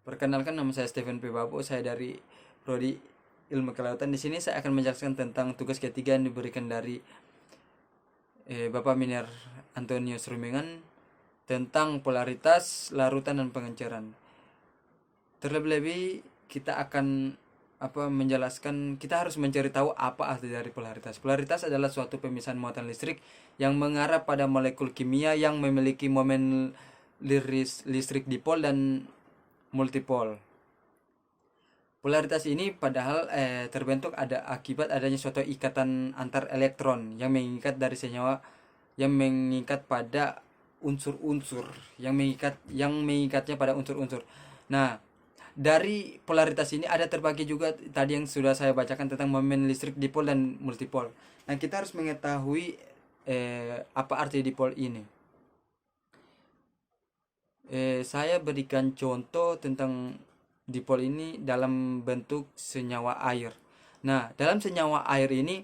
Perkenalkan, nama saya Stephen P. Babo, saya dari Prodi Ilmu Kelautan. Di sini saya akan menjelaskan tentang tugas ketiga yang diberikan dari Bapak Miner Antonius Rumengan tentang polaritas, larutan, dan pengenceran. Terlebih-lebih kita akan menjelaskan, kita harus mencari tahu apa arti dari polaritas. Polaritas adalah suatu pemisahan muatan listrik yang mengarah pada molekul kimia yang memiliki momen listrik dipol dan multipol. Polaritas ini padahal terbentuk ada akibat adanya suatu ikatan antar elektron yang mengikat dari senyawa, yang mengikat pada unsur-unsur, yang mengikatnya pada unsur-unsur. Nah, dari polaritas ini ada terbagi juga tadi yang sudah saya bacakan tentang momen listrik dipol dan multipol. Nah, kita harus mengetahui apa arti dipol ini. Saya berikan contoh tentang dipol ini dalam bentuk senyawa air. Nah, dalam senyawa air ini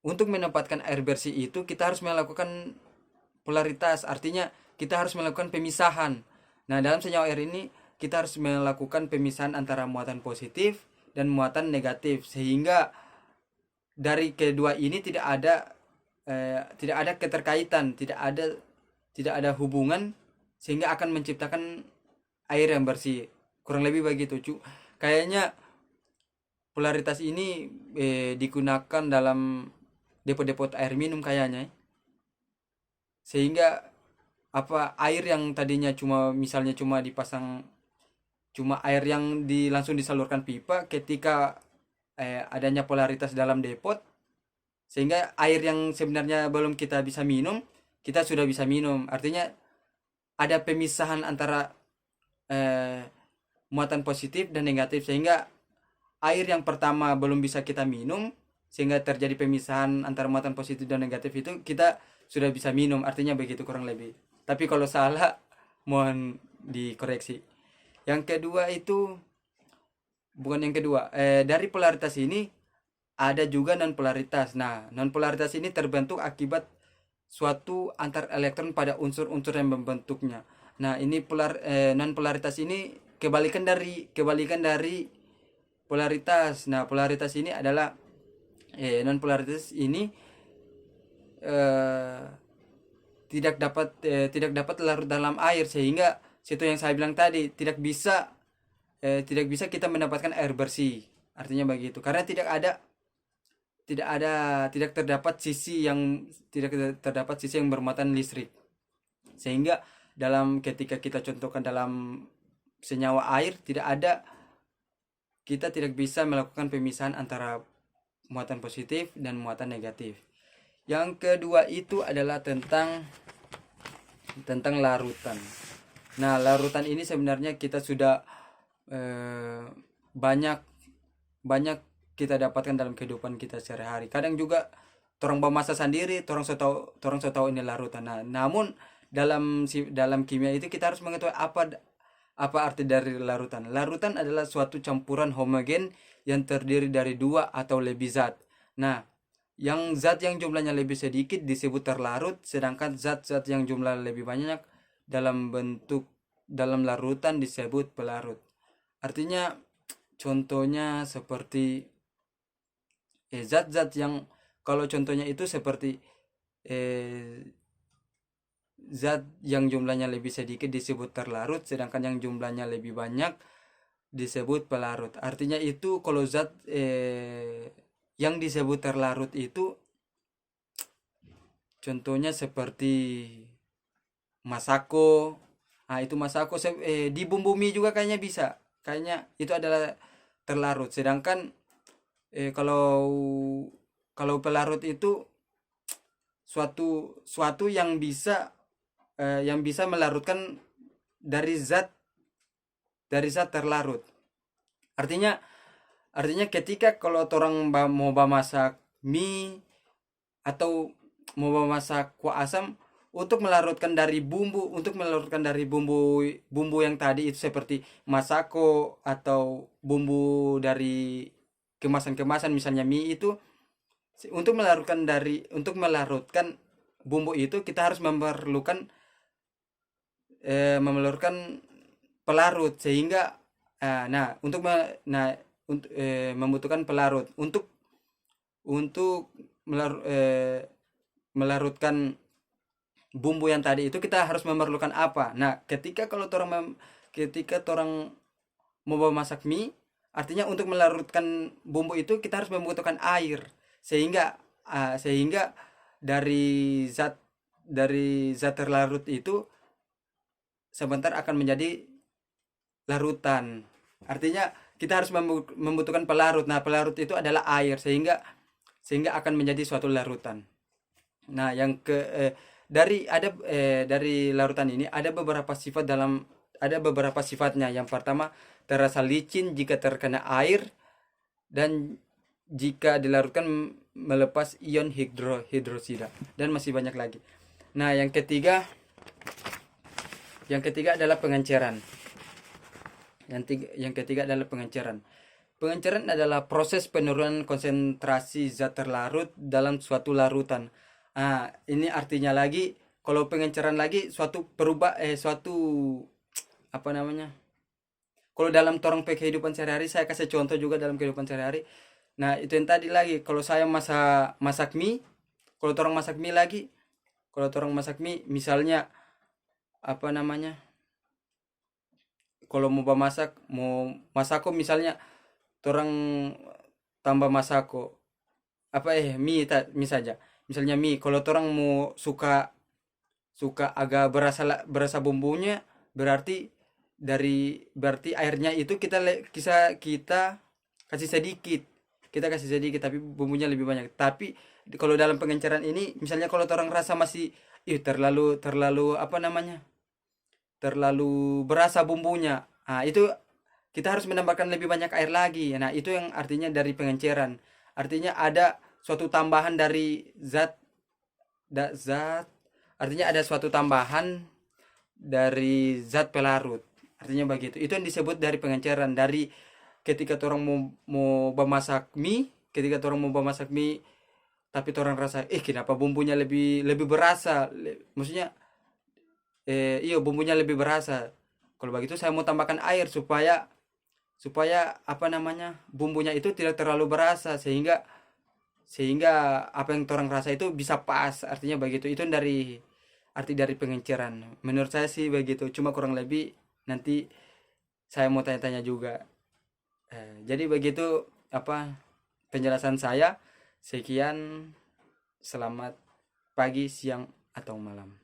untuk mendapatkan air bersih itu kita harus melakukan polaritas, artinya kita harus melakukan pemisahan. Nah, dalam senyawa air ini kita harus melakukan pemisahan antara muatan positif dan muatan negatif, sehingga dari kedua ini tidak ada keterkaitan, tidak ada hubungan, sehingga akan menciptakan air yang bersih. Kurang lebih begitu, kayaknya polaritas ini digunakan dalam depo-depo air minum kayaknya, sehingga air yang tadinya misalnya cuma dipasang, cuma air yang langsung disalurkan pipa, ketika adanya polaritas dalam depot, sehingga air yang sebenarnya belum kita bisa minum, kita sudah bisa minum. Artinya ada pemisahan antara muatan positif dan negatif, sehingga air yang pertama belum bisa kita minum, sehingga terjadi pemisahan antara muatan positif dan negatif, itu kita sudah bisa minum. Artinya begitu kurang lebih. Tapi kalau salah, mohon dikoreksi. Yang kedua itu, bukan yang kedua, dari polaritas ini ada juga non polaritas. Nah, non polaritas ini terbentuk akibat suatu antar elektron pada unsur-unsur yang membentuknya. Nah, ini non polaritas ini kebalikan dari polaritas. Nah, polaritas ini adalah non polaritas ini eh, tidak dapat larut dalam air, sehingga situ yang saya bilang tadi tidak bisa kita mendapatkan air bersih. Artinya begitu. Karena tidak terdapat sisi yang bermuatan listrik, sehingga ketika kita contohkan dalam senyawa air, kita tidak bisa melakukan pemisahan antara muatan positif dan muatan negatif. Yang kedua itu adalah tentang larutan. Nah, larutan ini sebenarnya kita sudah banyak banyak kita dapatkan dalam kehidupan kita sehari-hari. Kadang juga torang masa sendiri, torang so tahu ini larutan. Nah, namun dalam kimia itu kita harus mengetahui apa arti dari larutan. Larutan adalah suatu campuran homogen yang terdiri dari dua atau lebih zat. Nah, zat yang jumlahnya lebih sedikit disebut terlarut, sedangkan zat-zat yang jumlah lebih banyak dalam larutan disebut pelarut. Artinya contohnya seperti zat-zat yang, kalau contohnya itu seperti zat yang jumlahnya lebih sedikit disebut terlarut, sedangkan yang jumlahnya lebih banyak disebut pelarut. Artinya itu kalau zat yang disebut terlarut itu contohnya seperti masako. Nah, itu masako di bumbu mie juga kayaknya bisa. Kayaknya itu adalah terlarut. Sedangkan kalau pelarut itu suatu yang bisa melarutkan dari zat terlarut. Artinya ketika kalau orang mau masak mie atau mau masak kuah asam, untuk melarutkan dari bumbu yang tadi itu seperti masako atau bumbu dari kemasan-kemasan misalnya mie itu, untuk melarutkan bumbu itu kita harus memerlukan memerlukan pelarut sehingga membutuhkan pelarut untuk melarutkan bumbu yang tadi itu kita harus memerlukan apa. Nah, ketika orang mau memasak mie, artinya untuk melarutkan bumbu itu kita harus membutuhkan air, sehingga dari zat terlarut itu sebentar akan menjadi larutan. Artinya kita harus membutuhkan pelarut. Nah, pelarut itu adalah air sehingga akan menjadi suatu larutan. Nah, dari larutan ini ada beberapa sifatnya. Yang pertama, terasa licin jika terkena air, dan jika dilarutkan melepas ion hidrosida, dan masih banyak lagi. Nah, yang ketiga adalah pengenceran. Yang ketiga adalah pengenceran. Pengenceran adalah proses penurunan konsentrasi zat terlarut dalam suatu larutan. Ini artinya lagi, kalau pengenceran lagi suatu apa namanya? Kalau dalam torang kehidupan sehari-hari, saya kasih contoh juga dalam kehidupan sehari-hari. Nah, itu yang tadi lagi, kalau saya masak mie, kalau torang masak mie lagi, kalau torang masak mie, misalnya apa namanya? Kalau mau masako misalnya, torang tambah masako mie saja. Misalnya mie, kalau torang mau suka suka agak berasa bumbunya, berarti berarti airnya itu kita kasih sedikit. Kita kasih sedikit tapi bumbunya lebih banyak. Tapi kalau dalam pengenceran ini, misalnya kalau orang rasa masih terlalu terlalu apa namanya? Terlalu berasa bumbunya. Itu kita harus menambahkan lebih banyak air lagi. Nah, itu yang artinya dari pengenceran. Artinya ada suatu tambahan dari zat, artinya ada suatu tambahan dari zat pelarut. Artinya begitu. Itu yang disebut dari pengenceran. Dari ketika orang mau memasak mie, tapi orang rasa kenapa bumbunya lebih lebih berasa. Maksudnya iya, bumbunya lebih berasa. Kalau begitu saya mau tambahkan air supaya supaya apa namanya, bumbunya itu tidak terlalu berasa, sehingga sehingga apa yang orang rasa itu bisa pas. Artinya begitu. Itu arti dari pengenceran. Menurut saya sih begitu. Cuma kurang lebih nanti saya mau tanya-tanya juga. Jadi begitu apa penjelasan saya. Sekian, selamat pagi, siang, atau malam.